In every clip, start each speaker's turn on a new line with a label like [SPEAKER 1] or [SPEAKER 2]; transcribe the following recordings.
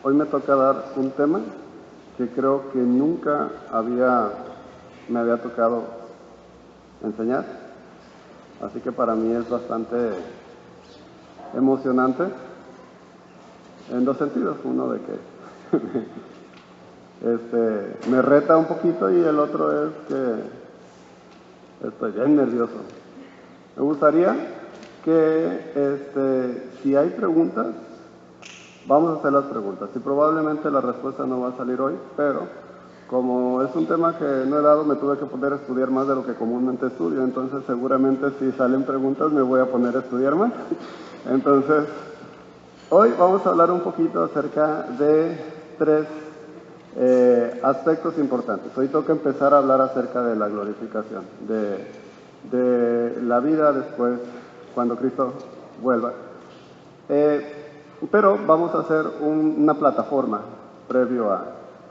[SPEAKER 1] Hoy me toca dar un tema que creo que nunca me había tocado enseñar, así que para mí es bastante emocionante en dos sentidos. Uno de que me reta un poquito y el otro es que estoy bien nervioso. Me gustaría que si hay preguntas, vamos a hacer las preguntas. Y probablemente la respuesta no va a salir hoy, pero como es un tema que no he dado, me tuve que poner a estudiar más de lo que comúnmente estudio. Entonces seguramente si salen preguntas me voy a poner a estudiar más. Entonces, hoy vamos a hablar un poquito acerca de tres aspectos importantes. Hoy toca empezar a hablar acerca de la glorificación, de la vida después, cuando Cristo vuelva. Pero vamos a hacer una plataforma previo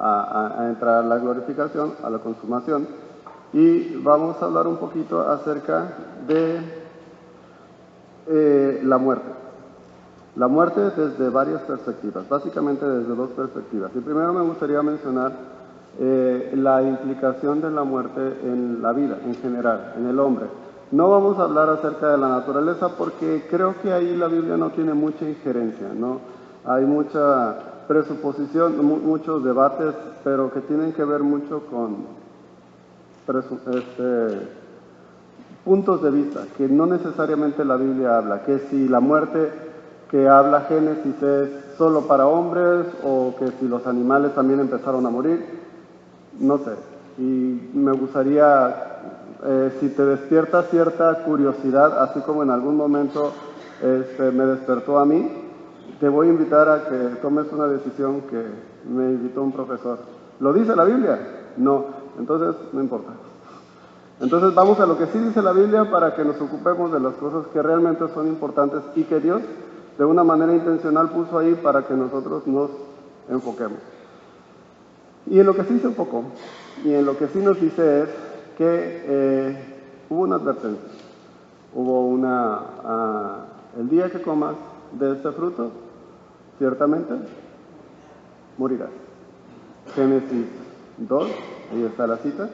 [SPEAKER 1] a entrar a la glorificación, a la consumación, y vamos a hablar un poquito acerca de la muerte. La muerte desde varias perspectivas, básicamente desde dos perspectivas. Y primero me gustaría mencionar la implicación de la muerte en la vida, en general, en el hombre. No vamos a hablar acerca de la naturaleza porque creo que ahí la Biblia no tiene mucha injerencia, ¿no? Hay mucha presuposición, muchos debates, pero que tienen que ver mucho con puntos de vista, que no necesariamente la Biblia habla, que si la muerte que habla Génesis es solo para hombres o que si los animales también empezaron a morir, no sé. Y me gustaría, si te despierta cierta curiosidad, así como en algún momento me despertó a mí, te voy a invitar a que tomes una decisión que me invitó un profesor. ¿Lo dice la Biblia? No. Entonces, no importa. Entonces vamos a lo que sí dice la Biblia para que nos ocupemos de las cosas que realmente son importantes y que Dios de una manera intencional puso ahí para que nosotros nos enfoquemos. Y en lo que sí se enfocó, y en lo que sí nos dice es que hubo una advertencia. Hubo el día que comas de este fruto, ciertamente morirás. Génesis 2, ahí está la cita.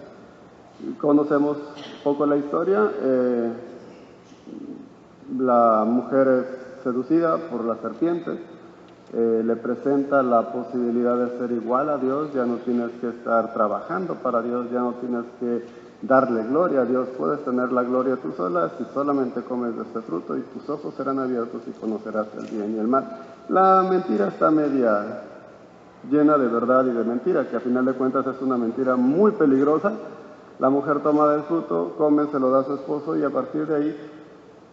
[SPEAKER 1] Conocemos poco la historia. La mujer es seducida por la serpiente, le presenta la posibilidad de ser igual a Dios. Ya no tienes que estar trabajando para Dios, ya no tienes que darle gloria a Dios, puedes tener la gloria tú sola si solamente comes de este fruto y tus ojos serán abiertos y conocerás el bien y el mal. La mentira está media llena de verdad y de mentira, que a final de cuentas es una mentira muy peligrosa. La mujer toma del fruto, come, se lo da a su esposo y a partir de ahí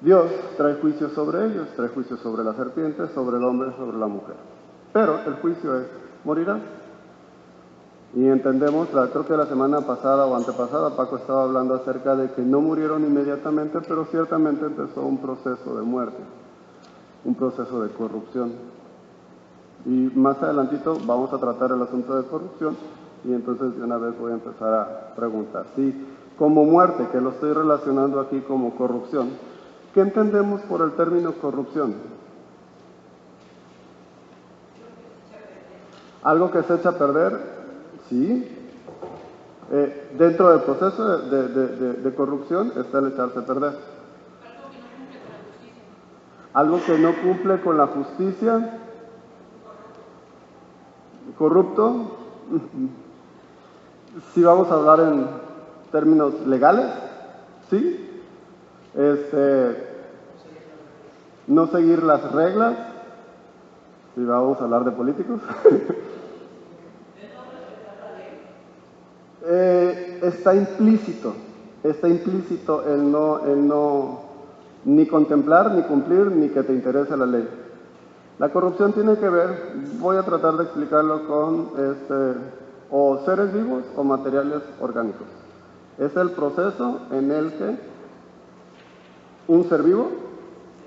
[SPEAKER 1] Dios trae juicio sobre ellos, trae juicio sobre la serpiente, sobre el hombre, sobre la mujer. Pero el juicio es, morirás. Y entendemos, creo que la semana pasada o antepasada, Paco estaba hablando acerca de que no murieron inmediatamente, pero ciertamente empezó un proceso de muerte, un proceso de corrupción. Y más adelantito vamos a tratar el asunto de corrupción y entonces de una vez voy a empezar a preguntar. Sí, como muerte, que lo estoy relacionando aquí como corrupción, ¿qué entendemos por el término corrupción? Algo que se echa a perder, sí. Dentro del proceso de corrupción está el echarse a perder. Algo que no cumple con la justicia. Corrupto. Si vamos a hablar en términos legales, sí. No seguir las reglas. Si vamos a hablar de políticos. Está implícito el no ni contemplar, ni cumplir, ni que te interese la ley. La corrupción tiene que ver, voy a tratar de explicarlo con o seres vivos o materiales orgánicos. Es el proceso en el que un ser vivo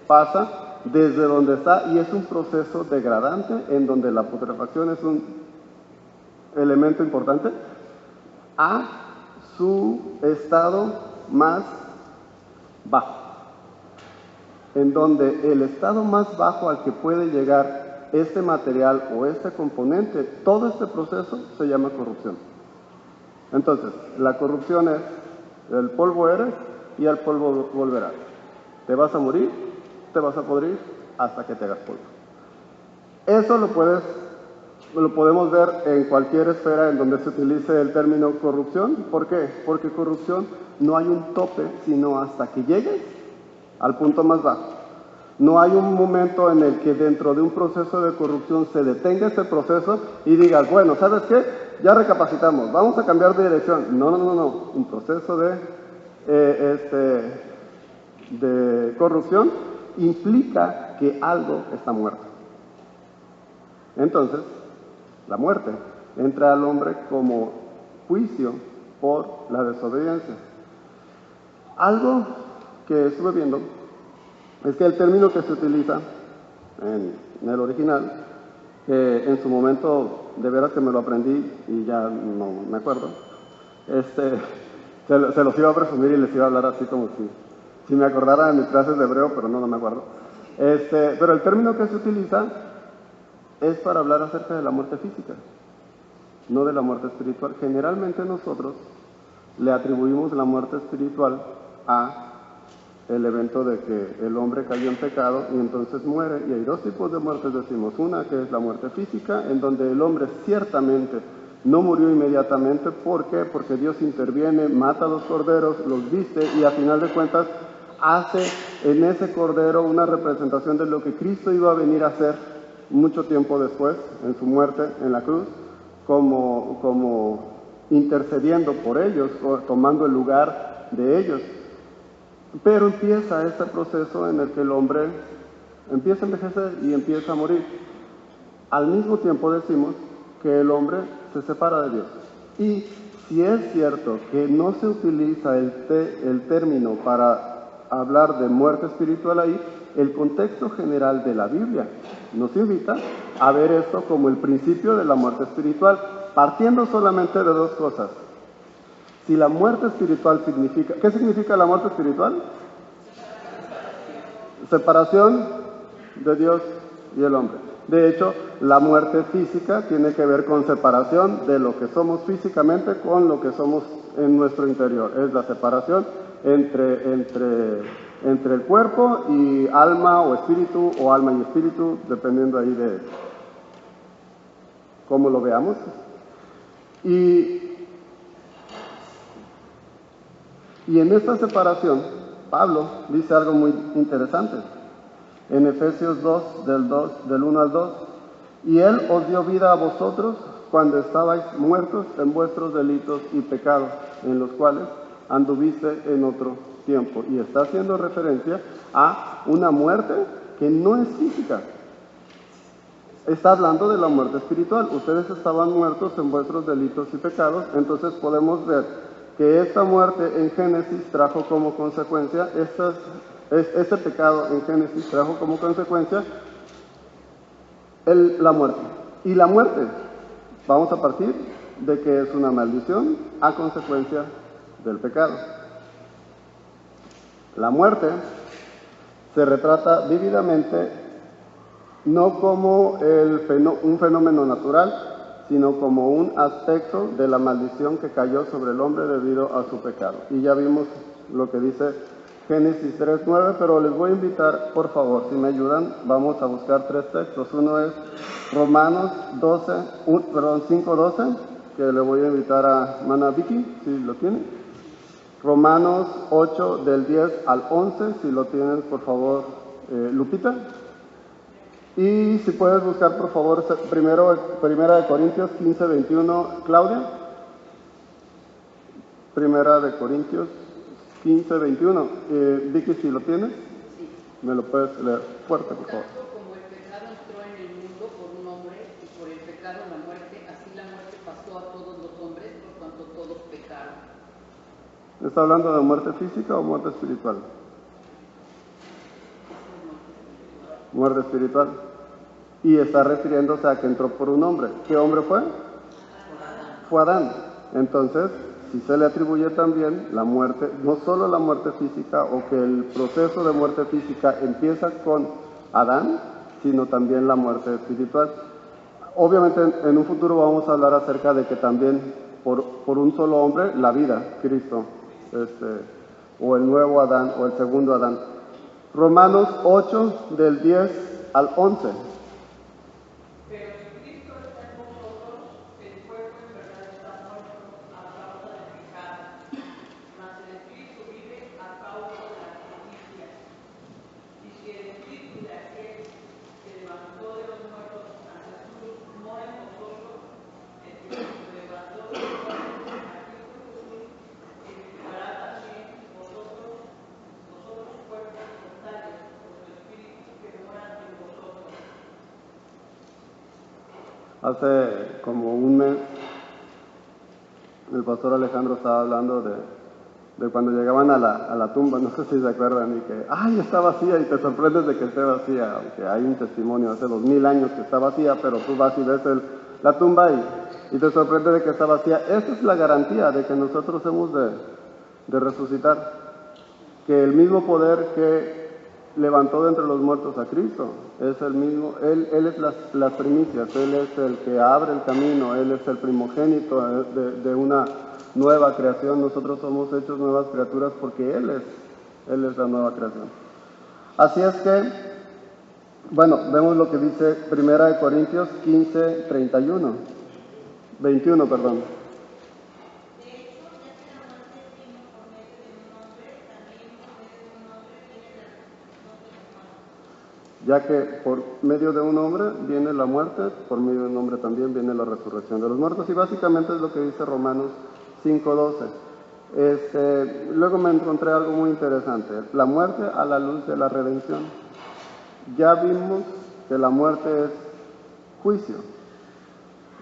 [SPEAKER 1] pasa desde donde está, y es un proceso degradante en donde la putrefacción es un elemento importante, a su estado más bajo, en donde el estado más bajo al que puede llegar este material o este componente, todo este proceso se llama corrupción. Entonces, la corrupción es, el polvo eres y al polvo volverás. Te vas a morir, te vas a podrir hasta que te hagas polvo. Eso lo podemos ver en cualquier esfera en donde se utilice el término corrupción. ¿Por qué? Porque corrupción no hay un tope, sino hasta que llegues al punto más bajo. No hay un momento en el que dentro de un proceso de corrupción se detenga ese proceso y digas, bueno, ¿sabes qué? Ya recapacitamos, vamos a cambiar de dirección. No. Un proceso de corrupción implica que algo está muerto. Entonces, la muerte entra al hombre como juicio por la desobediencia. Algo que estuve viendo es que el término que se utiliza en el original, en su momento de veras que me lo aprendí y ya no me acuerdo, se los iba a presumir y les iba a hablar así como si me acordara de mis clases de hebreo, pero no me acuerdo. Pero el término que se utiliza es para hablar acerca de la muerte física, no de la muerte espiritual. Generalmente nosotros le atribuimos la muerte espiritual a el evento de que el hombre cayó en pecado y entonces muere. Y hay dos tipos de muertes, decimos. Una que es la muerte física, en donde el hombre ciertamente no murió inmediatamente. ¿Por qué? Porque Dios interviene, mata a los corderos, los viste y a final de cuentas hace en ese cordero una representación de lo que Cristo iba a venir a hacer mucho tiempo después, en su muerte en la cruz, como intercediendo por ellos, tomando el lugar de ellos. Pero empieza este proceso en el que el hombre empieza a envejecer y empieza a morir. Al mismo tiempo decimos que el hombre se separa de Dios. Y si es cierto que no se utiliza el término para hablar de muerte espiritual ahí, el contexto general de la Biblia nos invita a ver esto como el principio de la muerte espiritual, partiendo solamente de dos cosas. Si la muerte espiritual significa... ¿Qué significa la muerte espiritual? Separación de Dios y el hombre. De hecho, la muerte física tiene que ver con separación de lo que somos físicamente con lo que somos en nuestro interior. Es la separación entre el cuerpo y alma o espíritu, o alma y espíritu, dependiendo ahí de cómo lo veamos. Y en esta separación, Pablo dice algo muy interesante. En Efesios 2, del 1 al 2, y Él os dio vida a vosotros cuando estabais muertos en vuestros delitos y pecados, en los cuales anduviste en otro tiempo. Y está haciendo referencia a una muerte que no es física. Está hablando de la muerte espiritual. Ustedes estaban muertos en vuestros delitos y pecados, entonces podemos ver que esta muerte en Génesis trajo como consecuencia, este pecado en Génesis trajo como consecuencia la muerte. Y la muerte, vamos a partir de que es una maldición a consecuencia del pecado. La muerte se retrata vívidamente no como un fenómeno natural, sino como un aspecto de la maldición que cayó sobre el hombre debido a su pecado. Y ya vimos lo que dice Génesis 3:9, pero les voy a invitar, por favor, si me ayudan, vamos a buscar tres textos. Uno es Romanos 5:12, que le voy a invitar a Mana Vicky, si lo tiene. Romanos 8, del 10 al 11, si lo tienen, por favor, Lupita. Y si puedes buscar, por favor, Primera de Corintios 15:21, Claudia. Primera de Corintios 15:21. Vicky, si lo tienes, me lo puedes leer fuerte, por favor.
[SPEAKER 2] Como el pecado entró en el mundo por un hombre y por el pecado la muerte, así la muerte pasó a todos los hombres por cuanto todos pecaron.
[SPEAKER 1] ¿Está hablando de muerte física o muerte espiritual? Muerte espiritual. Y está refiriéndose a que entró por un hombre. ¿Qué hombre fue? Fue Adán. Entonces, si se le atribuye también la muerte, no solo la muerte física, o que el proceso de muerte física empieza con Adán, sino también la muerte espiritual. Obviamente en un futuro vamos a hablar acerca de que también por un solo hombre, la vida, Cristo, o el nuevo Adán o el segundo Adán. Romanos 8, del 10 al 11.
[SPEAKER 2] Pero si Cristo está en vosotros, el cuerpo en verdad está muerto a causa del pecado, mas el Espíritu vive a causa de la justicia. Y si el Espíritu de aquel que levantó de los muertos a Jesús mora en vosotros, el que levantó de los muertos a Cristo Jesús, edificará también vosotros cuerpos mortales por su Espíritu que mora en vosotros.
[SPEAKER 1] Hace como un mes, el pastor Alejandro estaba hablando de cuando llegaban a la tumba, no sé si se acuerdan, y que, ¡ay, está vacía! Y te sorprendes de que esté vacía, aunque hay un testimonio hace 2000 años que está vacía, pero tú vas y ves la tumba y te sorprende de que está vacía. Esa es la garantía de que nosotros hemos de resucitar, que el mismo poder que levantó de entre los muertos a Cristo es el mismo, Él es las primicias, Él es el que abre el camino, Él es el primogénito de una nueva creación. Nosotros somos hechos nuevas criaturas porque Él es la nueva creación. Así es que, bueno, vemos lo que dice 1 Corintios 15, 21, perdón. Ya que por medio de un hombre viene la muerte, por medio de un hombre también viene la resurrección de los muertos. Y básicamente es lo que dice Romanos 5:12. Luego me encontré algo muy interesante, la muerte a la luz de la redención. Ya vimos que la muerte es juicio,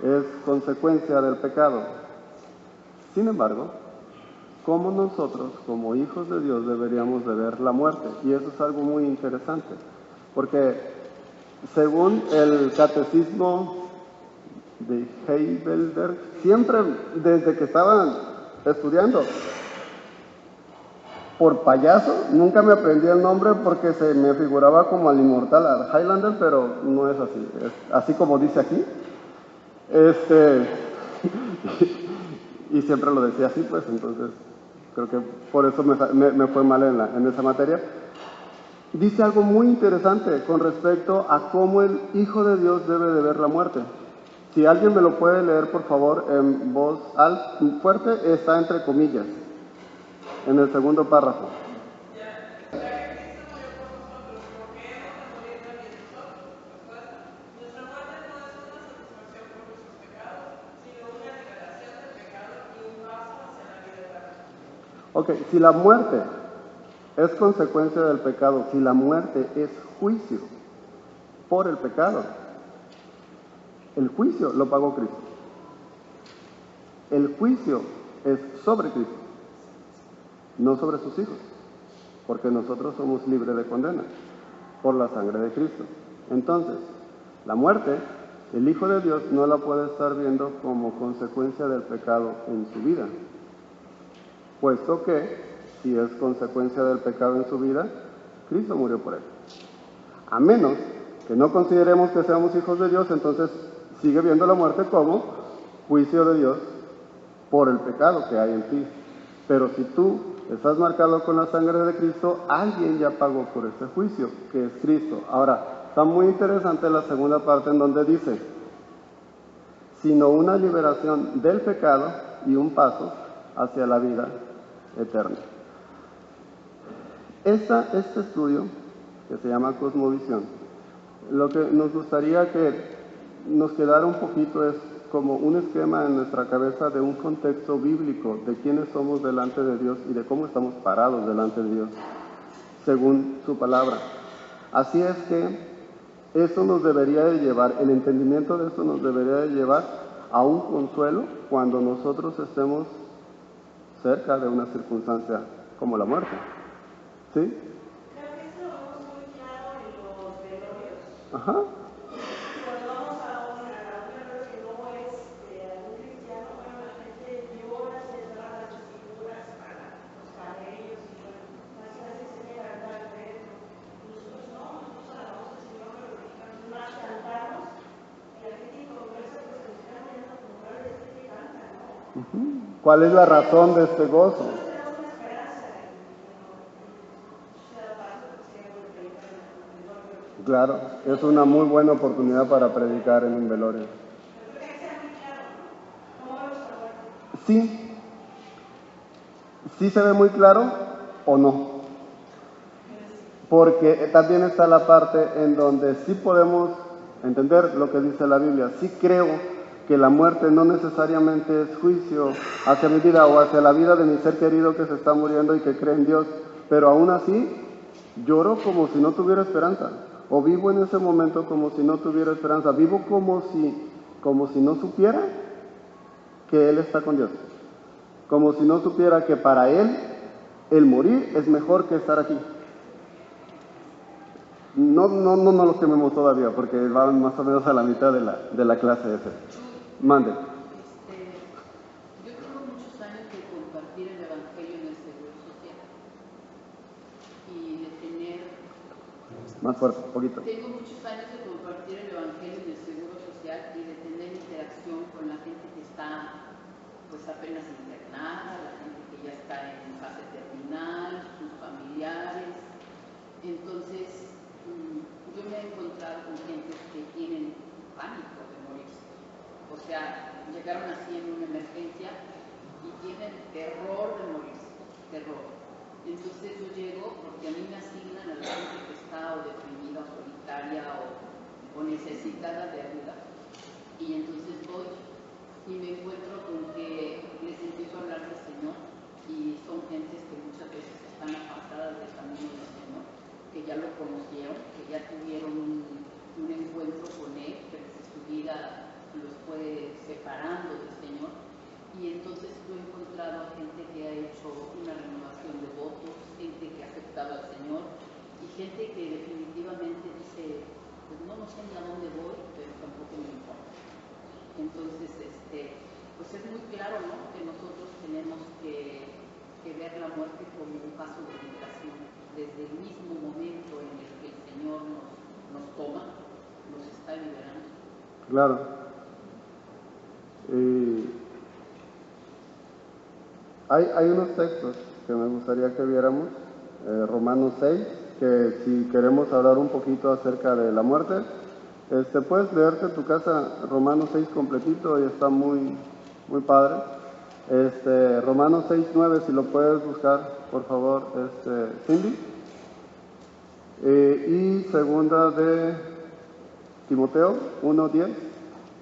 [SPEAKER 1] es consecuencia del pecado. Sin embargo, ¿cómo nosotros, como hijos de Dios, deberíamos de ver la muerte? Y eso es algo muy interesante. Porque según el catecismo de Heidelberg, siempre desde que estaban estudiando, por payaso, nunca me aprendí el nombre porque se me figuraba como al inmortal, al Highlander, pero no es así, es así como dice aquí. Y siempre lo decía así, pues entonces creo que por eso me fue mal en esa materia. Dice algo muy interesante con respecto a cómo el Hijo de Dios debe de ver la muerte. Si alguien me lo puede leer, por favor, en voz fuerte, está entre comillas, en el segundo párrafo. Ok, si la muerte es consecuencia del pecado, si la muerte es juicio por el pecado, el juicio lo pagó Cristo. El juicio es sobre Cristo, no sobre sus hijos, porque nosotros somos libres de condena por la sangre de Cristo. Entonces, la muerte, el Hijo de Dios no la puede estar viendo como consecuencia del pecado en su vida, puesto que si es consecuencia del pecado en su vida, Cristo murió por él. A menos que no consideremos que seamos hijos de Dios, entonces sigue viendo la muerte como juicio de Dios por el pecado que hay en ti. Pero si tú estás marcado con la sangre de Cristo, alguien ya pagó por ese juicio, que es Cristo. Ahora, está muy interesante la segunda parte en donde dice, sino una liberación del pecado y un paso hacia la vida eterna. Este estudio, que se llama Cosmovisión, lo que nos gustaría que nos quedara un poquito es como un esquema en nuestra cabeza de un contexto bíblico de quiénes somos delante de Dios y de cómo estamos parados delante de Dios, según su palabra. Así es que eso nos debería de llevar, el entendimiento de esto nos debería de llevar a un consuelo cuando nosotros estemos cerca de una circunstancia como la muerte. ¿Sí?
[SPEAKER 3] Creo que eso lo vemos muy claro en los velorios.
[SPEAKER 1] Ajá.
[SPEAKER 3] Cuando vamos a un velorio que no es algún cristiano, bueno, la gente llora, se traga las figuras para los cabellos y bueno, casi se niega a entrar dentro. Nosotros no, nosotros alabamos al Señor, glorificamos
[SPEAKER 1] ¿Cuál es la razón de este gozo?
[SPEAKER 3] Nosotros tenemos una esperanza en la paz, si algo de predicar en el velorio.
[SPEAKER 1] Claro, es una muy buena oportunidad para predicar en un velorio.
[SPEAKER 3] Pero tiene que ser muy claro, ¿no? ¿Cómo vemos la muerte?
[SPEAKER 1] Sí, sí se ve muy claro o no. Porque también está la parte en donde sí podemos entender lo que dice la Biblia. Sí creo que la muerte no necesariamente es juicio hacia mi vida o hacia la vida de mi ser querido que se está muriendo y que cree en Dios, pero aún así lloro como si no tuviera esperanza, o vivo en ese momento como si no tuviera esperanza, vivo como si no supiera que Él está con Dios, como si no supiera que para Él el morir es mejor que estar aquí. No los quememos todavía, porque van más o menos a la mitad de la clase ese. Mande.
[SPEAKER 4] Yo tengo muchos años de compartir el Evangelio en el Seguro Social y de tener...
[SPEAKER 1] Más fuerte, un poquito.
[SPEAKER 4] Tengo muchos años de compartir el Evangelio en el Seguro Social y de tener interacción con la gente que está pues apenas internada, la gente que ya está en fase terminal, sus familiares. Entonces, yo me he encontrado con gente que tienen pánico de morirse. O sea, llegaron así en una emergencia y tienen terror de morirse, terror. Entonces yo llego porque a mí me asignan a la gente que está o deprimida, o solitaria o necesitada de ayuda. Y entonces voy y me encuentro con que les empiezo a hablar del Señor y son gentes que muchas veces están apartadas del camino del Señor, que ya lo conocieron, que ya tuvieron un encuentro con Él, que su vida los fue separando del Señor. Y entonces yo he encontrado a gente que ha hecho una renovación de votos, gente que ha aceptado al Señor y gente que definitivamente dice, pues no sé ni a dónde voy, pero tampoco me importa. Entonces, pues es muy claro, ¿no?, que nosotros tenemos que ver la muerte como un paso de liberación. Desde el mismo momento en el que el Señor nos toma, nos está liberando.
[SPEAKER 1] Claro. Hay unos textos que me gustaría que viéramos, Romanos 6, que si queremos hablar un poquito acerca de la muerte, puedes leerte en tu casa Romanos 6 completito y está muy, muy padre. Romanos 6:9, si lo puedes buscar, por favor, Cindy. Y segunda de Timoteo 1:10.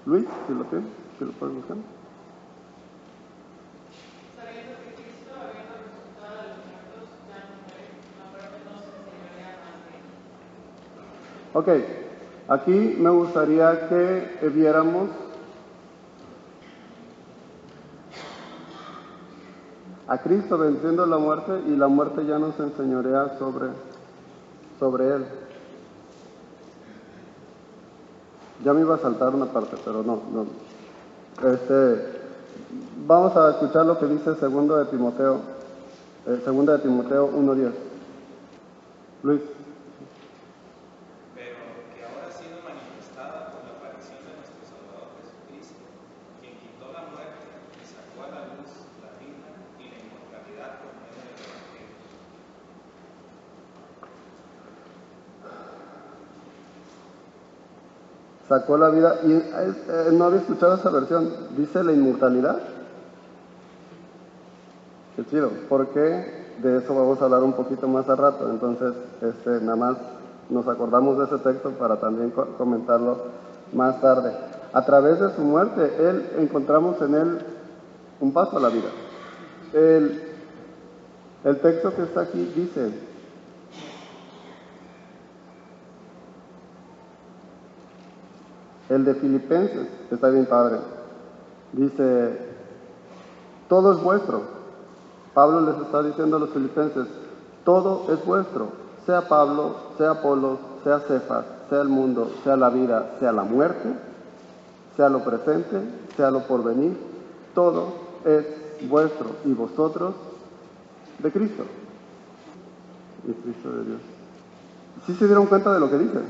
[SPEAKER 1] Luis, si lo tienes, si lo puedes buscar.
[SPEAKER 2] Sabiendo que Cristo, habiendo resucitado de los muertos, ya no muere, la muerte no se enseñorea más de él.
[SPEAKER 1] Ok, aquí me gustaría que viéramos a Cristo venciendo la muerte y la muerte ya no se enseñorea sobre Él. Ya me iba a saltar una parte, pero no. Vamos a escuchar lo que dice segunda de Timoteo 1:10. Luis.
[SPEAKER 5] Pero que ahora ha sido manifestada por la aparición de nuestro Salvador Jesucristo, quien quitó la muerte y sacó a la luz la vida y la inmortalidad por medio del Evangelio.
[SPEAKER 1] Sacó la vida y no había escuchado esa versión. Dice la inmortalidad. Qué chido, porque de eso vamos a hablar un poquito más a rato. Entonces, nada más nos acordamos de ese texto para también comentarlo más tarde. A través de su muerte, encontramos en él un paso a la vida. El texto que está aquí dice: el de Filipenses, está bien padre, dice, todo es vuestro. Pablo les está diciendo a los filipenses, todo es vuestro, sea Pablo, sea Apolos, sea Cefas, sea el mundo, sea la vida, sea la muerte, sea lo presente, sea lo porvenir, todo es vuestro y vosotros de Cristo. Y Cristo de Dios. ¿Sí se dieron cuenta de lo que dice?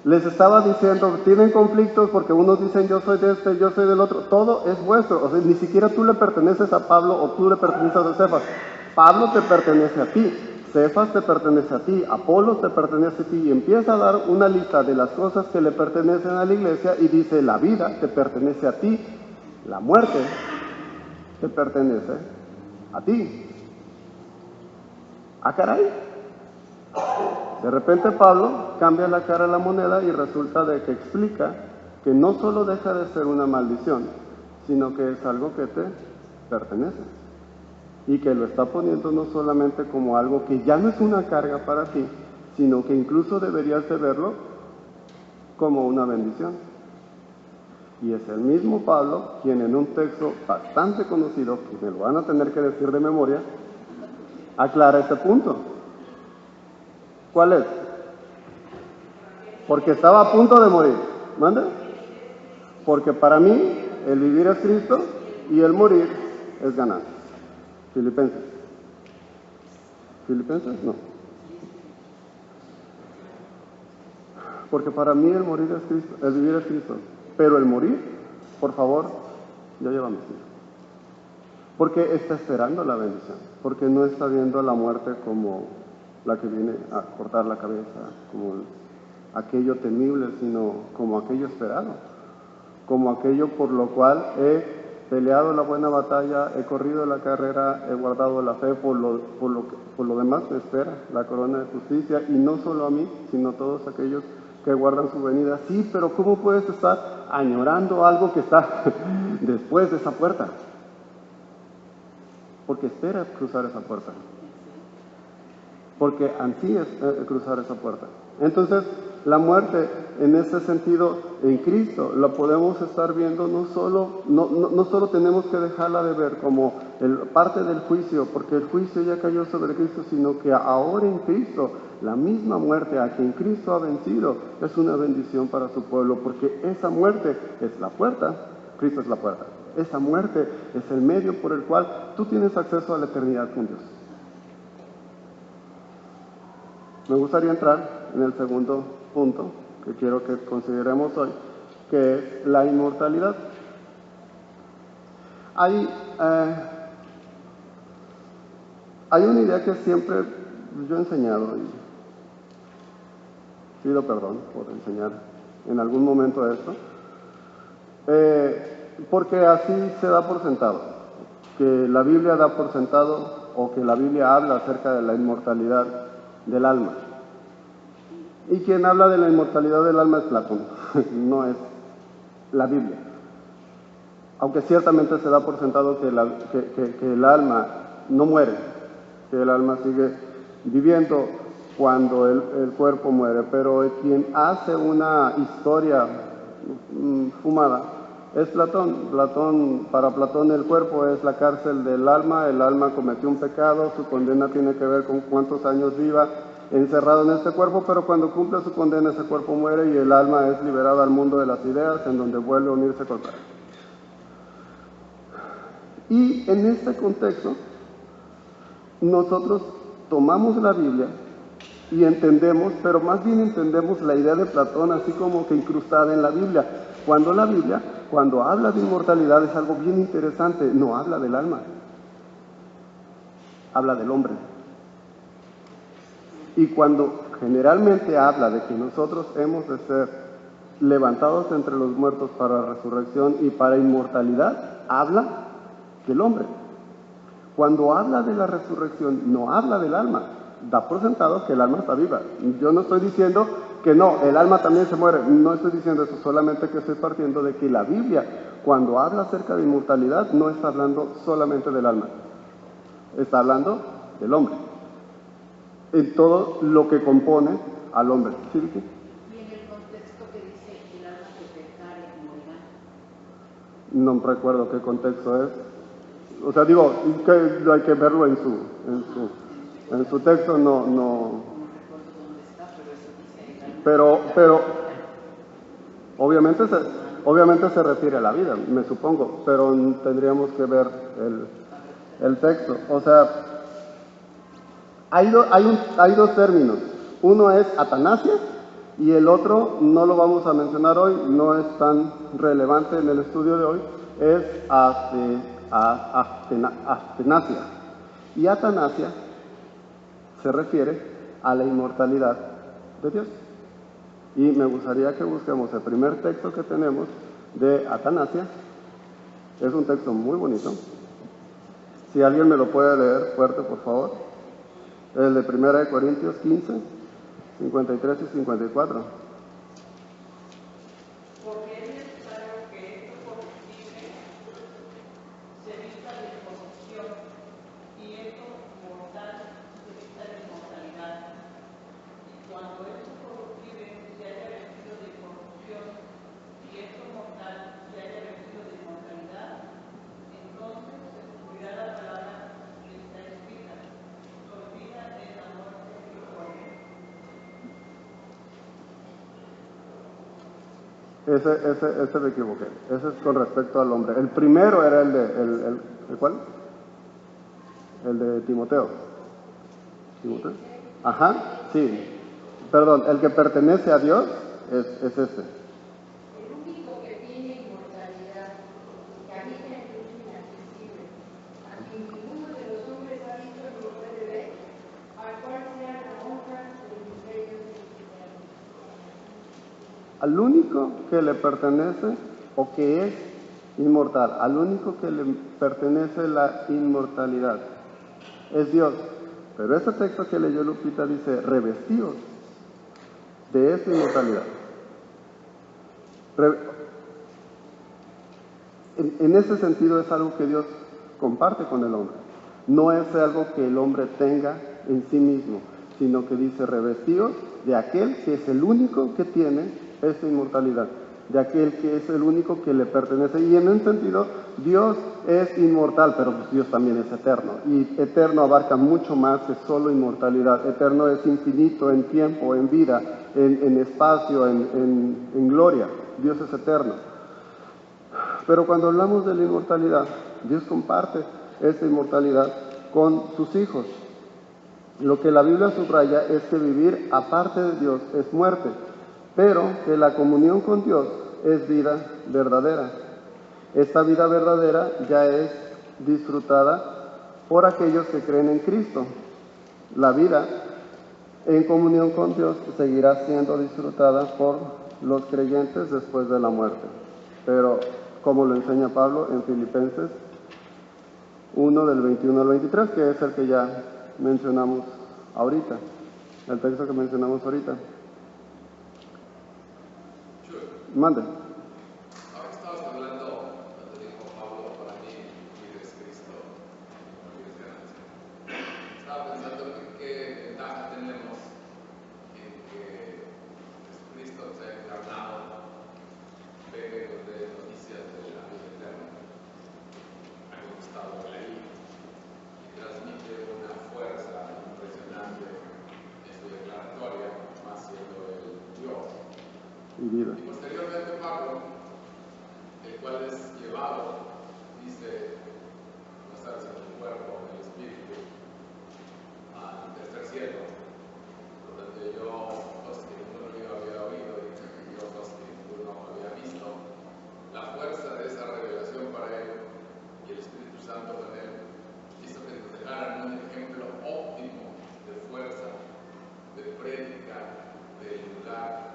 [SPEAKER 1] Les estaba diciendo, tienen conflictos porque unos dicen yo soy de este, yo soy del otro. Todo es vuestro. O sea, ni siquiera tú le perteneces a Pablo o tú le perteneces a Cefas. Pablo te pertenece a ti. Cefas te pertenece a ti. Apolos te pertenece a ti. Y empieza a dar una lista de las cosas que le pertenecen a la iglesia y dice, la vida te pertenece a ti. La muerte te pertenece a ti. ¡Ah, caray! De repente Pablo cambia la cara de la moneda y resulta de que explica que no solo deja de ser una maldición, sino que es algo que te pertenece. Y que lo está poniendo no solamente como algo que ya no es una carga para ti, sino que incluso deberías de verlo como una bendición. Y es el mismo Pablo quien en un texto bastante conocido, que me lo van a tener que decir de memoria, aclara este punto. ¿Cuál es? Porque estaba a punto de morir. ¿Manda? Porque para mí el vivir es Cristo y el morir es ganancia. Filipenses. ¿Filipenses? No. Porque para mí el morir es Cristo, el vivir es Cristo. Pero el morir, por favor, ya lleva mis hijos. Porque está esperando la bendición. Porque no está viendo la muerte como la que viene a cortar la cabeza, como aquello temible, sino como aquello esperado, como aquello por lo cual he peleado la buena batalla, he corrido la carrera, he guardado la fe, por lo demás me espera la corona de justicia, y no solo a mí, sino a todos aquellos que guardan su venida. Sí, pero ¿cómo puedes estar añorando algo que está después de esa puerta? Porque espera cruzar esa puerta. Porque ansías cruzar esa puerta. Entonces, la muerte, en ese sentido, en Cristo, la podemos estar viendo, no solo tenemos que dejarla de ver como parte del juicio, porque el juicio ya cayó sobre Cristo, sino que ahora en Cristo, la misma muerte a quien Cristo ha vencido, es una bendición para su pueblo, porque esa muerte es la puerta, Cristo es la puerta. Esa muerte es el medio por el cual tú tienes acceso a la eternidad con Dios. Me gustaría entrar en el segundo punto que quiero que consideremos hoy, que es la inmortalidad. Hay una idea que siempre yo he enseñado, y pido perdón por enseñar en algún momento esto, porque así se da por sentado, que la Biblia da por sentado, o que la Biblia habla acerca de la inmortalidad del alma. Y quien habla de la inmortalidad del alma es Platón, no es la Biblia. Aunque ciertamente se da por sentado que el alma no muere, que el alma sigue viviendo cuando el cuerpo muere, pero quien hace una historia fumada es Platón. Para Platón el cuerpo es la cárcel del alma, el alma cometió un pecado, su condena tiene que ver con cuántos años viva encerrado en este cuerpo, pero cuando cumple su condena ese cuerpo muere y el alma es liberada al mundo de las ideas, en donde vuelve a unirse con Dios. Y en este contexto, nosotros tomamos la Biblia y entendemos, pero más bien entendemos la idea de Platón así como que incrustada en la Biblia. Cuando la Biblia, cuando habla de inmortalidad, es algo bien interesante, no habla del alma, habla del hombre. Y cuando generalmente habla de que nosotros hemos de ser levantados entre los muertos para resurrección y para inmortalidad, habla del hombre. Cuando habla de la resurrección, no habla del alma, da por sentado que el alma está viva. Yo no estoy diciendo que no, el alma también se muere, no estoy diciendo eso, solamente que estoy partiendo de que la Biblia, cuando habla acerca de inmortalidad, no está hablando solamente del alma, está hablando del hombre, en todo lo que compone al hombre. ¿Sí, Vicky?
[SPEAKER 4] Y en el contexto que dice el alma que pecare morirá.
[SPEAKER 1] No recuerdo qué contexto es. O sea, digo, que hay que verlo en su texto, no.
[SPEAKER 4] No recuerdo dónde está, pero eso dice el alma.
[SPEAKER 1] Pero obviamente se refiere a la vida, me supongo, pero tendríamos que ver el texto. O sea, hay dos términos. Uno es atanasia Y el otro no lo vamos a mencionar hoy, no es tan relevante en el estudio de hoy, es Atenasia. Y Atanasia se refiere a la inmortalidad de Dios. Y me gustaría que busquemos el primer texto que tenemos de Atanasia. Es un texto muy bonito. Si alguien me lo puede leer fuerte, por favor. El de 1 Corintios 15, 53 y 54.
[SPEAKER 2] Porque es necesario que esto corruptible se vista de corrupción y esto mortal se vista de inmortalidad. Y cuando esto corruptible se haya vestido de corrupción y esto mortal se haya vestido de inmortalidad, entonces se cumplirá la palabra que está escrita: su vida es la muerte y el cuerpo.
[SPEAKER 1] Ese me equivoqué. Ese es con respecto al hombre. El primero era ¿el cuál? El de Timoteo. ¿Timoteo? Ajá, sí. Perdón, el que pertenece a Dios es este.
[SPEAKER 6] El único que tiene inmortalidad, que habita en luz inaccesible, a quien ninguno de los hombres ha visto ni puede ver, al cual sea la honra del imperio de Dios.
[SPEAKER 1] Al único que le pertenece o que es inmortal, al único que le pertenece la inmortalidad, es Dios. Pero ese texto que leyó Lupita dice, revestidos de esa inmortalidad. En ese sentido es algo que Dios comparte con el hombre. No es algo que el hombre tenga en sí mismo, sino que dice revestidos de aquel que es el único que tiene esa inmortalidad, de aquel que es el único que le pertenece. Y en un sentido, Dios es inmortal, pero pues Dios también es eterno. Y eterno abarca mucho más que solo inmortalidad. Eterno es infinito en tiempo, en vida, en espacio, en gloria. Dios es eterno. Pero cuando hablamos de la inmortalidad, Dios comparte esa inmortalidad con sus hijos. Lo que la Biblia subraya es que vivir aparte de Dios es muerte, pero que la comunión con Dios es vida verdadera. Esta vida verdadera ya es disfrutada por aquellos que creen en Cristo. La vida en comunión con Dios seguirá siendo disfrutada por los creyentes después de la muerte. Pero, como lo enseña Pablo en Filipenses 1 del 21 al 23, que es el que ya mencionamos ahorita, el texto que mencionamos ahorita. Mande.
[SPEAKER 7] Ahora estabas hablando, cuando dijo Pablo, para mí, vida es Cristo, vida es ganancia. Estaba pensando en qué ventaja tenemos en que Jesucristo se ha encarnado, pero de noticias de la vida eterna. Ha conquistado la ley y transmite una fuerza impresionante en su declaratoria, más siendo el Dios.
[SPEAKER 1] Y vida.
[SPEAKER 7] Y posteriormente Pablo, el cual es llevado, dice, no sabes en el cuerpo, en el espíritu, al tercer cielo, donde yo, los que ninguno había oído y yo, los que ninguno había visto, la fuerza de esa revelación para él y el Espíritu Santo con él, hizo que nos dejaran un ejemplo óptimo de fuerza, de prédica, del lugar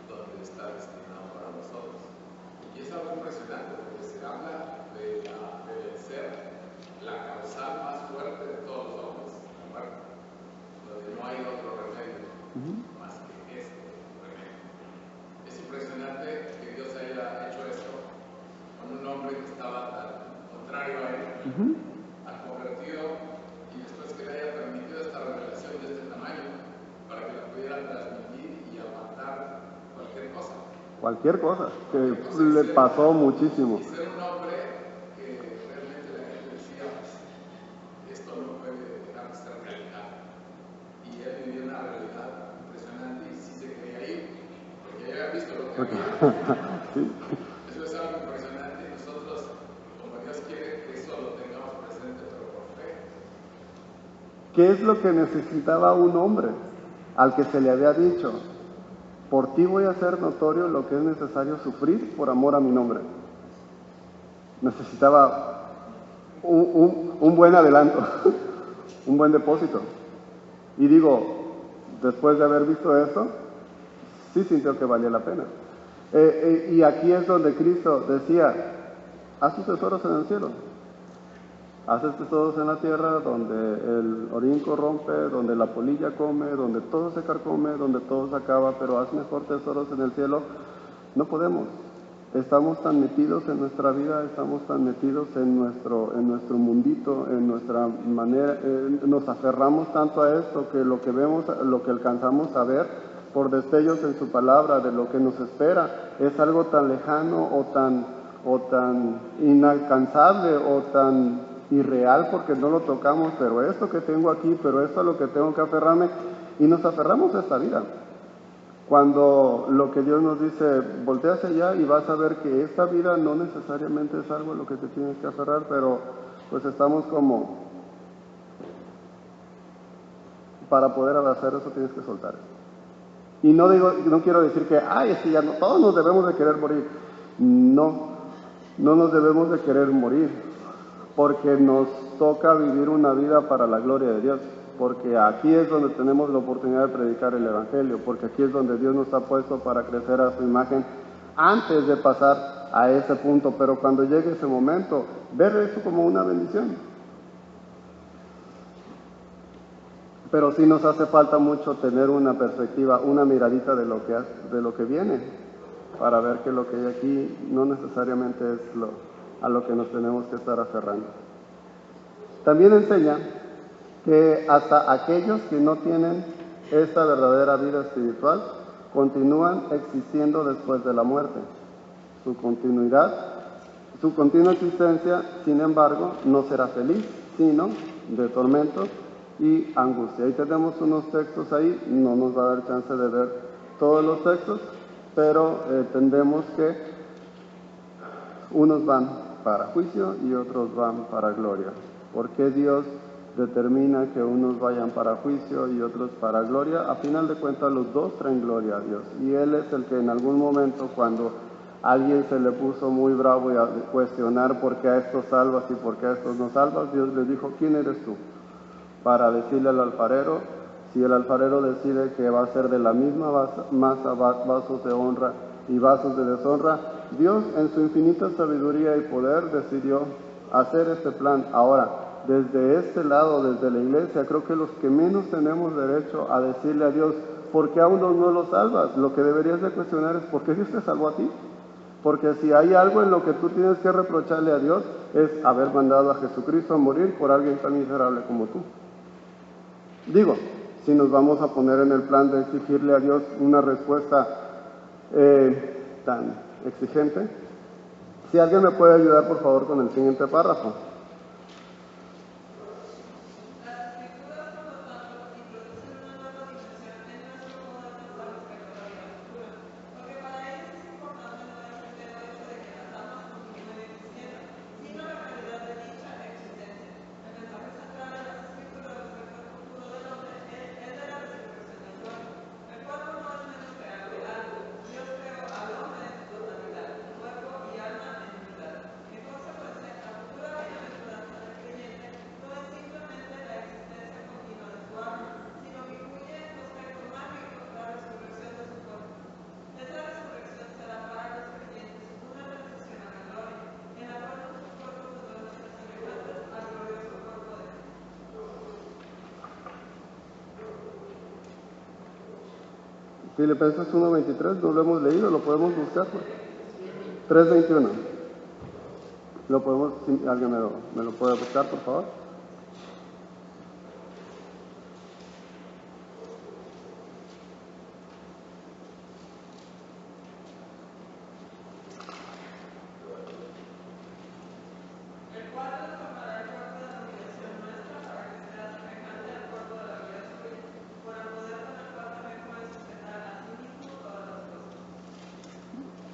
[SPEAKER 7] donde está destinado para nosotros. Y es algo impresionante porque se habla de vencer la causal más fuerte de todos los hombres, la muerte, donde no hay otro remedio más que este remedio. Es impresionante que Dios haya hecho esto con un hombre que estaba tan contrario a él, tan convertido, y después que le haya permitido esta revelación de este tamaño para que la pudiera transmitir y aguantar
[SPEAKER 1] cualquier cosa, que le pasó muchísimo.
[SPEAKER 7] Y ser un hombre que realmente la gente decía, esto no puede dejar de ser realidad. Y él vivía una realidad impresionante y sí se quería ir, porque ya había visto lo que había.
[SPEAKER 1] Sí.
[SPEAKER 7] Eso es algo impresionante y nosotros, como Dios quiere, que eso lo tengamos presente, pero por fe.
[SPEAKER 1] ¿Qué es lo que necesitaba un hombre al que se le había dicho? por ti voy a hacer notorio lo que es necesario sufrir por amor a mi nombre. Necesitaba un buen adelanto, un buen depósito. Y digo, después de haber visto eso, sí sintió que valía la pena. Y aquí es donde Cristo decía, haz tus tesoros en el cielo. Haz tesoros en la tierra donde el orín corrompe, donde la polilla come, donde todo se carcome, donde todo se acaba, pero haz mejor tesoros en el cielo. No podemos. Estamos tan metidos en nuestra vida, estamos tan metidos en nuestro mundito, en nuestra manera, nos aferramos tanto a esto que lo que vemos, lo que alcanzamos a ver por destellos en su palabra, de lo que nos espera, es algo tan lejano o tan inalcanzable o tan irreal porque no lo tocamos, pero esto que tengo aquí, pero esto a lo que tengo que aferrarme, y nos aferramos a esta vida. Cuando lo que Dios nos dice, voltea hacia allá y vas a ver que esta vida no necesariamente es algo a lo que te tienes que aferrar, pero pues estamos como, para poder hacer eso tienes que soltar. Y no quiero decir que, es que ya no, todos nos debemos de querer morir. No nos debemos de querer morir, porque nos toca vivir una vida para la gloria de Dios. Porque aquí es donde tenemos la oportunidad de predicar el Evangelio, porque aquí es donde Dios nos ha puesto para crecer a su imagen antes de pasar a ese punto, pero cuando llegue ese momento, ver eso como una bendición. Pero sí nos hace falta mucho tener una perspectiva, una miradita de lo que viene, para ver que lo que hay aquí no necesariamente es a lo que nos tenemos que estar aferrando. También enseña que hasta aquellos que no tienen esta verdadera vida espiritual continúan existiendo después de la muerte. Su continua existencia, sin embargo, no será feliz, sino de tormento y angustia. Ahí tenemos unos textos ahí, no nos va a dar chance de ver todos los textos, pero entendemos que unos van para juicio y otros van para gloria. ¿Por qué Dios determina que unos vayan para juicio y otros para gloria? A final de cuentas los dos traen gloria a Dios, y Él es el que en algún momento, cuando alguien se le puso muy bravo y a cuestionar por qué a estos salvas y por qué a estos no salvas, Dios le dijo, ¿quién eres tú? Para decirle al alfarero, si el alfarero decide que va a ser de la misma masa vasos de honra y vasos de deshonra, Dios en su infinita sabiduría y poder decidió hacer este plan. Ahora, desde este lado, desde la iglesia, creo que los que menos tenemos derecho a decirle a Dios, ¿por qué a unos no los salvas? Lo que deberías de cuestionar es, ¿por qué Dios te salvó a ti? Porque si hay algo en lo que tú tienes que reprocharle a Dios, es haber mandado a Jesucristo a morir por alguien tan miserable como tú. Digo, si nos vamos a poner en el plan de exigirle a Dios una respuesta tan exigente, si alguien me puede ayudar, por favor, con el siguiente párrafo. Filipenses 1:23, no lo hemos leído, lo podemos buscar. 3:21. Lo podemos, si alguien me lo puede buscar, por favor.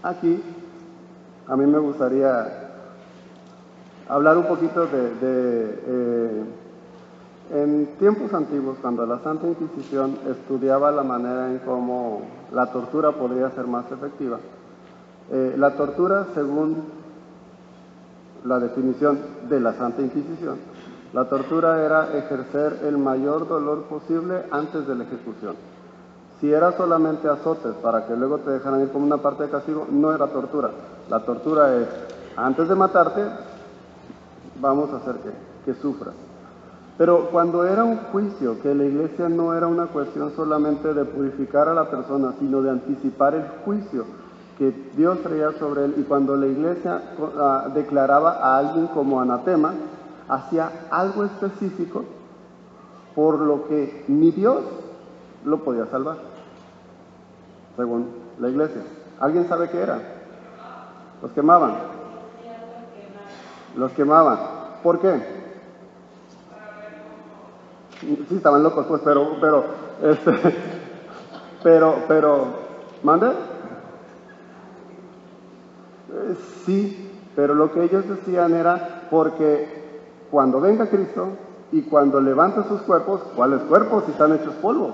[SPEAKER 1] Aquí, a mí me gustaría hablar un poquito en tiempos antiguos, cuando la Santa Inquisición estudiaba la manera en cómo la tortura podría ser más efectiva. La tortura, según la definición de la Santa Inquisición, la tortura era ejercer el mayor dolor posible antes de la ejecución. Si era solamente azotes para que luego te dejaran ir como una parte de castigo, no era tortura. La tortura es, antes de matarte, vamos a hacer que sufras. Pero cuando era un juicio, que la iglesia no era una cuestión solamente de purificar a la persona, sino de anticipar el juicio que Dios traía sobre él, y cuando la iglesia declaraba a alguien como anatema, hacía algo específico por lo que ni Dios lo podía salvar, según la iglesia. ¿Alguien sabe qué era? Los quemaban. Los quemaban. ¿Por qué? Sí, estaban locos, pues, pero, ¿mande? Sí, pero lo que ellos decían era porque cuando venga Cristo y cuando levante sus cuerpos, ¿cuáles cuerpos? Si están hechos polvo.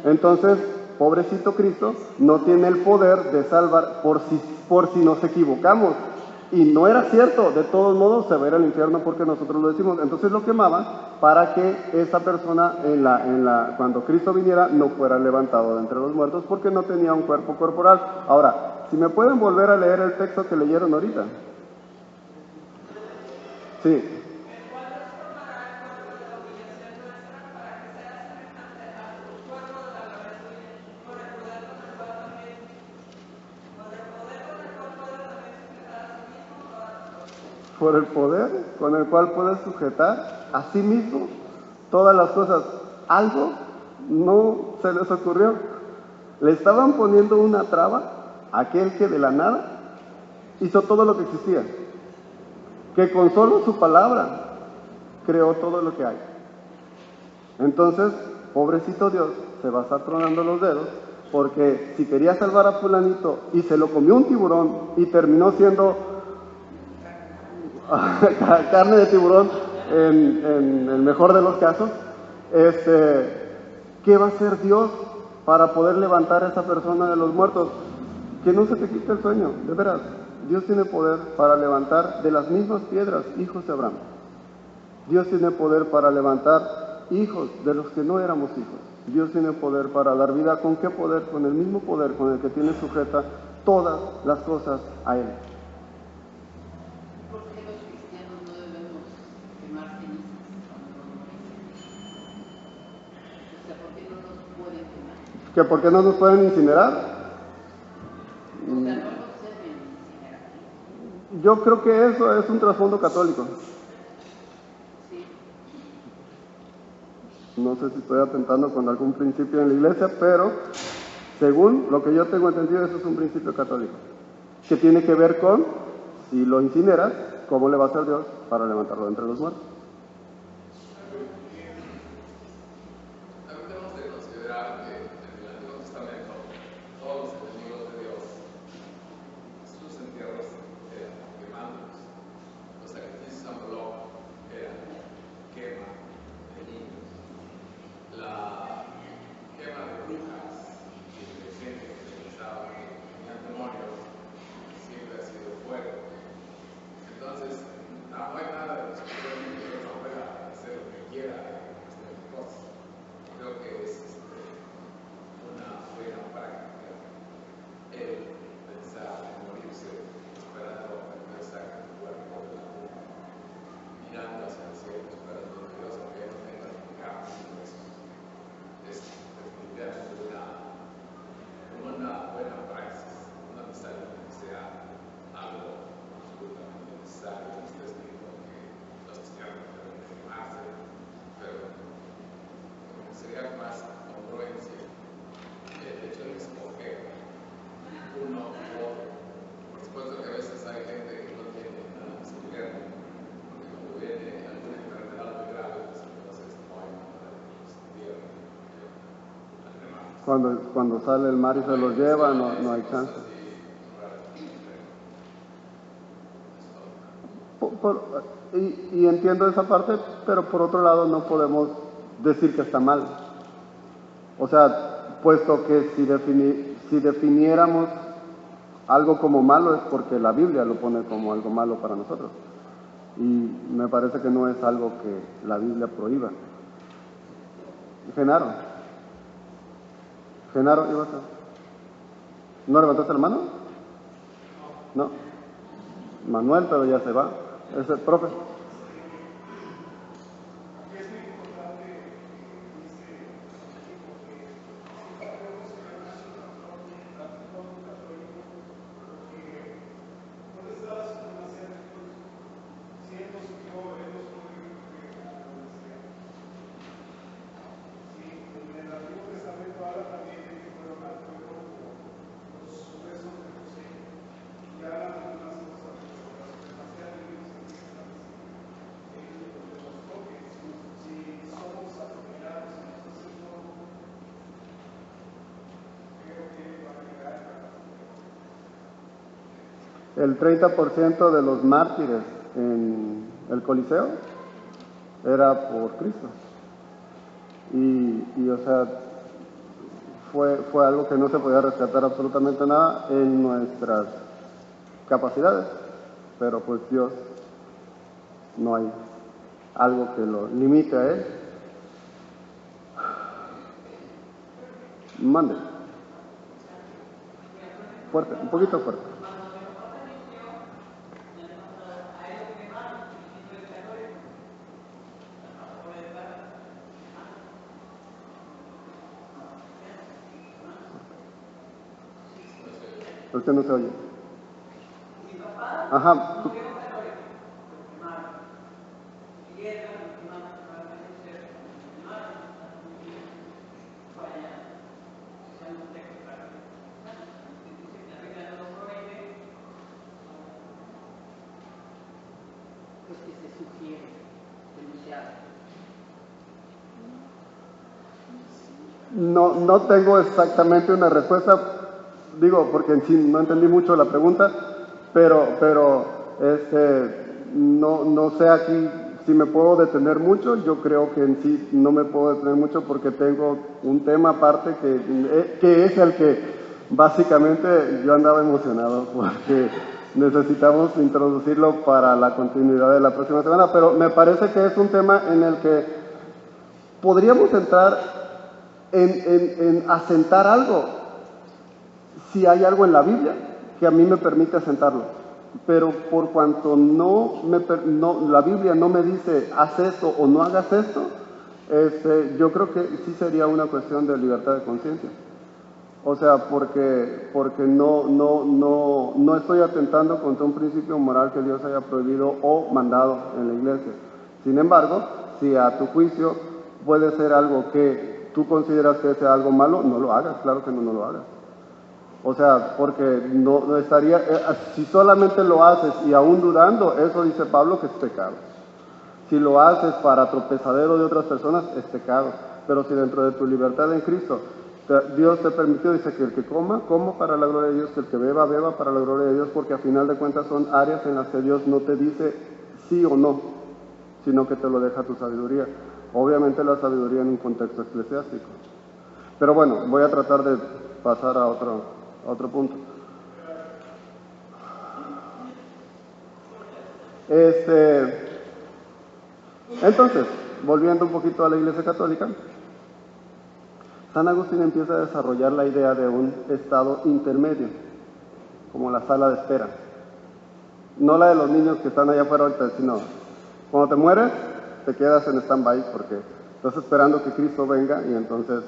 [SPEAKER 1] Entonces, pobrecito Cristo no tiene el poder de salvar por si nos equivocamos. Y no era cierto, de todos modos se va a ir al infierno porque nosotros lo decimos. Entonces lo quemaban para que esa persona cuando Cristo viniera no fuera levantado de entre los muertos porque no tenía un cuerpo corporal. Ahora, si me pueden volver a leer el texto que leyeron ahorita. Sí. Por el poder con el cual puedes sujetar a sí mismo todas las cosas. Algo no se les ocurrió. Le estaban poniendo una traba a aquel que de la nada hizo todo lo que existía, que con solo su palabra creó todo lo que hay. Entonces, pobrecito Dios, se va a estar tronando los dedos, porque si quería salvar a fulanito y se lo comió un tiburón y terminó siendo carne de tiburón en el mejor de los casos, ¿qué va a hacer Dios para poder levantar a esa persona de los muertos? Que no se te quite el sueño, de veras. Dios tiene poder para levantar de las mismas piedras hijos de Abraham. Dios tiene poder para levantar hijos de los que no éramos hijos. Dios tiene poder para dar vida. ¿Con qué poder? Con el mismo poder con el que tiene sujeta todas las cosas a Él. ¿Que por qué no nos pueden incinerar? Yo creo que eso es un trasfondo católico. No sé si estoy atentando con algún principio en la iglesia, pero según lo que yo tengo entendido, eso es un principio católico, que tiene que ver con, si lo incineras, ¿cómo le va a hacer Dios para levantarlo de entre los muertos? Cuando sale el mar y se los lleva, no hay chance. Y entiendo esa parte, pero por otro lado no podemos decir que está mal. O sea, puesto que si definiéramos algo como malo es porque la Biblia lo pone como algo malo para nosotros. Y me parece que no es algo que la Biblia prohíba. Genaro, ¿ibas a? ¿No levantaste la mano? No. Manuel, pero ya se va. Es el profe. El 30% de los mártires en el Coliseo era por Cristo. Y o sea, fue algo que no se podía rescatar absolutamente nada en nuestras capacidades. Pero pues Dios, no hay algo que lo limite a Él. Mande. Fuerte, un poquito fuerte. Usted no se oye. Ajá.
[SPEAKER 4] Pues que se sugiere denunciar.
[SPEAKER 1] No tengo exactamente una respuesta, digo, porque en sí no entendí mucho la pregunta, pero no sé aquí si me puedo detener mucho. Yo creo que en sí no me puedo detener mucho porque tengo un tema aparte que es el que básicamente yo andaba emocionado porque necesitamos introducirlo para la continuidad de la próxima semana, pero me parece que es un tema en el que podríamos entrar en asentar algo, si hay algo en la Biblia que a mí me permite asentarlo, pero por cuanto la Biblia no me dice haz esto o no hagas esto, yo creo que sí sería una cuestión de libertad de conciencia. O sea, porque no estoy atentando contra un principio moral que Dios haya prohibido o mandado en la iglesia. Sin embargo, si a tu juicio puede ser algo que tú consideras que sea algo malo, no lo hagas, claro que no lo hagas. O sea, porque no estaría, si solamente lo haces y aún dudando, eso dice Pablo que es pecado. Si lo haces para tropezadero de otras personas, es pecado. Pero si dentro de tu libertad en Cristo, Dios te permitió, dice que el que coma para la gloria de Dios, que el que beba para la gloria de Dios, porque a final de cuentas son áreas en las que Dios no te dice sí o no, sino que te lo deja tu sabiduría. Obviamente la sabiduría en un contexto eclesiástico. Pero bueno, voy a tratar de pasar a otro punto. Entonces, volviendo un poquito a la Iglesia Católica, San Agustín empieza a desarrollar la idea de un estado intermedio, como la sala de espera. No la de los niños que están allá afuera ahorita, sino cuando te mueres, te quedas en stand-by porque estás esperando que Cristo venga y entonces,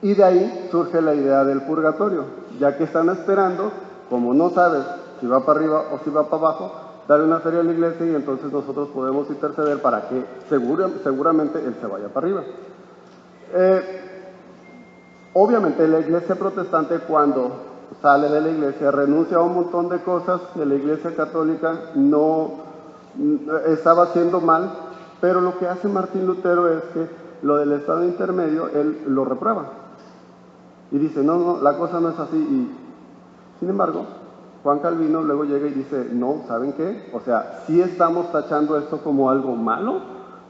[SPEAKER 1] y de ahí surge la idea del purgatorio, ya que están esperando, como no sabes si va para arriba o si va para abajo, darle una feria a la iglesia y entonces nosotros podemos interceder para que seguramente él se vaya para arriba. Obviamente la iglesia protestante cuando sale de la iglesia renuncia a un montón de cosas que la iglesia católica no estaba haciendo mal, pero lo que hace Martín Lutero es que lo del estado intermedio él lo reprueba y dice no, la cosa no es así. Y sin embargo Juan Calvino luego llega y dice no, ¿saben qué? O sea, sí estamos tachando esto como algo malo,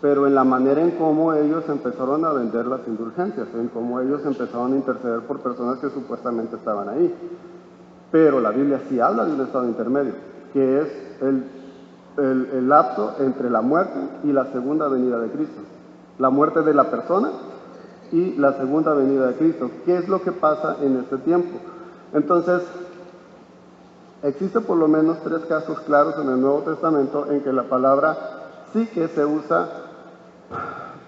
[SPEAKER 1] pero en la manera en cómo ellos empezaron a vender las indulgencias, en cómo ellos empezaron a interceder por personas que supuestamente estaban ahí. Pero la Biblia sí habla de un estado intermedio, que es el lapso entre la muerte y la segunda venida de Cristo. La muerte de la persona y la segunda venida de Cristo. ¿Qué es lo que pasa en este tiempo? Entonces, existen por lo menos 3 casos claros en el Nuevo Testamento en que la palabra sí que se usa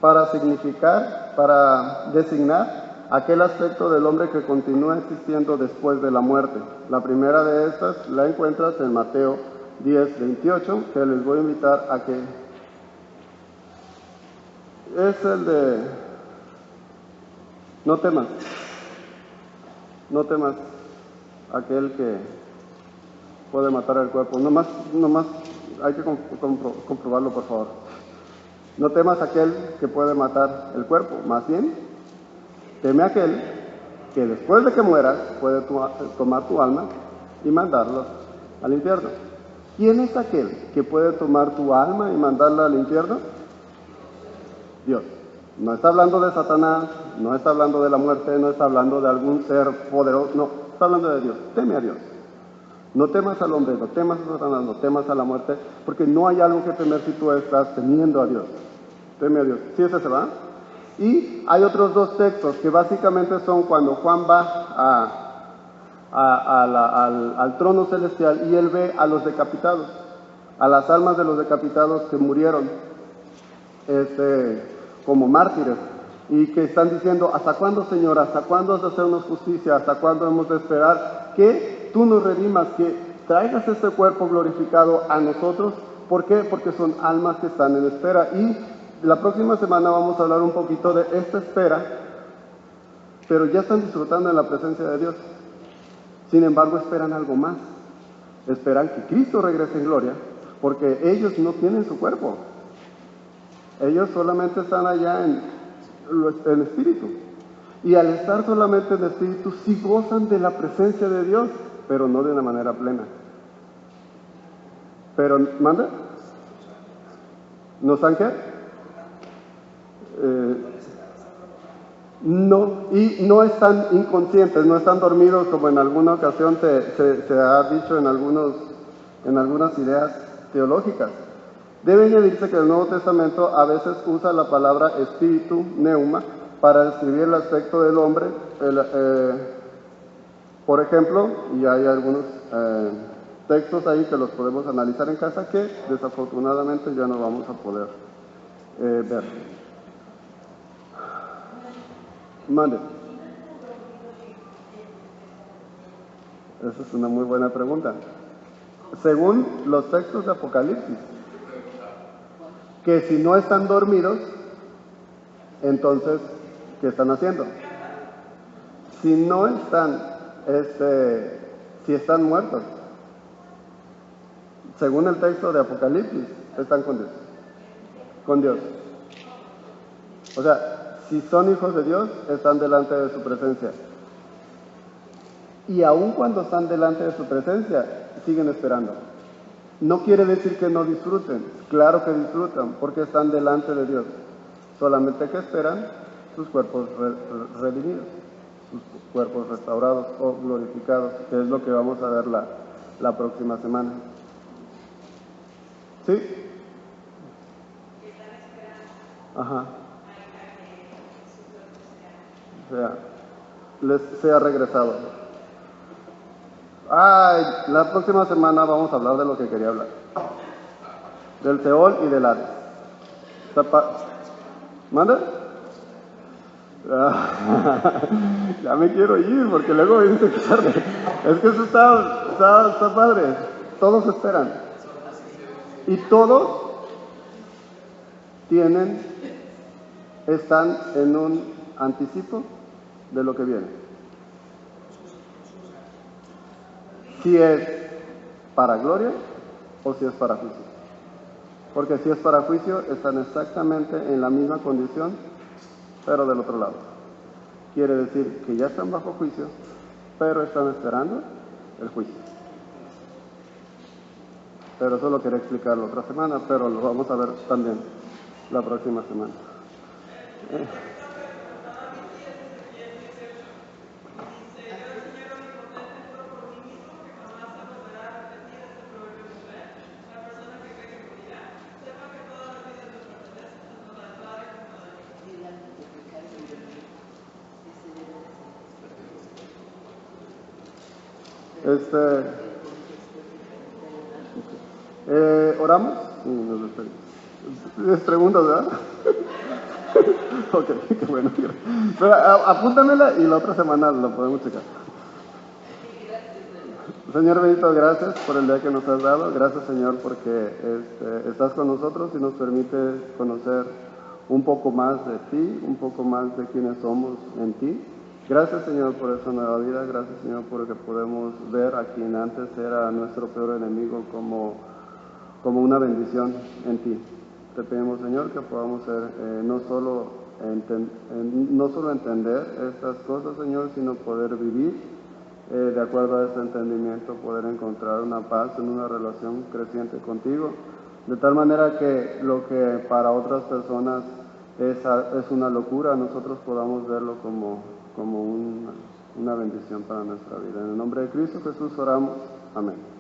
[SPEAKER 1] para significar, para designar aquel aspecto del hombre que continúa existiendo después de la muerte. La primera de estas la encuentras en Mateo 10:28, que les voy a invitar a que... Es el de... No temas, aquel que puede matar el cuerpo. Nomás hay que comprobarlo, por favor. No temas aquel que puede matar el cuerpo, más bien, teme aquel que después de que mueras puede tomar tu alma y mandarlo al infierno. ¿Quién es aquel que puede tomar tu alma y mandarla al infierno? Dios. No está hablando de Satanás, no está hablando de la muerte, no está hablando de algún ser poderoso, no, está hablando de Dios. Teme a Dios. No temas al hombre, no temas a Satanás, no temas a la muerte, porque no hay algo que temer si tú estás temiendo a Dios. Teme a Dios. ¿Sí ese se va? Y hay otros 2 textos que básicamente son cuando Juan va al trono celestial y él ve a los decapitados, a las almas de los decapitados que murieron como mártires, y que están diciendo: ¿hasta cuándo, Señor? ¿Hasta cuándo has de hacernos justicia? ¿Hasta cuándo hemos de esperar que tú nos redimas, que traigas este cuerpo glorificado a nosotros? ¿Por qué? Porque son almas que están en espera. Y la próxima semana vamos a hablar un poquito de esta espera, pero ya están disfrutando en la presencia de Dios. Sin embargo, esperan algo más. Esperan que Cristo regrese en gloria, porque ellos no tienen su cuerpo. Ellos solamente están allá en espíritu. Y al estar solamente en espíritu, sí gozan de la presencia de Dios, pero no de una manera plena. Pero, ¿manda? ¿No saben qué? No, y no están inconscientes, no están dormidos como en alguna ocasión se ha dicho en algunas ideas teológicas. Debe añadirse que el Nuevo Testamento a veces usa la palabra espíritu, neuma, para describir el aspecto del hombre. Por ejemplo, y hay algunos textos ahí que los podemos analizar en casa que desafortunadamente ya no vamos a poder ver. Mande. Esa es una muy buena pregunta. Según los textos de Apocalipsis, que si no están dormidos, entonces, ¿qué están haciendo? Si no están, si están muertos, según el texto de Apocalipsis, están con Dios. Con Dios. O sea, si son hijos de Dios, están delante de su presencia. Y aun cuando están delante de su presencia, siguen esperando. No quiere decir que no disfruten, claro que disfrutan, porque están delante de Dios. Solamente que esperan sus cuerpos redimidos, sus cuerpos restaurados o glorificados, que es lo que vamos a ver la próxima semana. ¿Sí? Ajá. O sea, les sea regresado. La próxima semana vamos a hablar de lo que quería hablar. Del Seol y del Hades. ¿Manda? Ya me quiero ir porque luego dice que tarde. Es que eso está padre. Todos esperan. Y todos están en un anticipo de lo que viene. Si es para gloria o si es para juicio. Porque si es para juicio, están exactamente en la misma condición, pero del otro lado. Quiere decir que ya están bajo juicio, pero están esperando el juicio. Pero eso lo quería explicar la otra semana, pero lo vamos a ver también. la próxima semana. ¿Oramos? Y nos despedimos. ¿Es preguntas, verdad? Ok, qué bueno. Pero apúntamela y la otra semana lo podemos checar. Señor bendito, gracias por el día que nos has dado. Gracias, Señor, porque estás con nosotros y nos permite conocer un poco más de ti, un poco más de quiénes somos en ti. Gracias, Señor, por esa nueva vida. Gracias, Señor, porque podemos ver a quien antes era nuestro peor enemigo como una bendición en ti. Te pedimos, Señor, que podamos ser no solo entender estas cosas, Señor, sino poder vivir de acuerdo a ese entendimiento, poder encontrar una paz en una relación creciente contigo, de tal manera que lo que para otras personas es una locura, nosotros podamos verlo como una bendición para nuestra vida. En el nombre de Cristo Jesús oramos. Amén.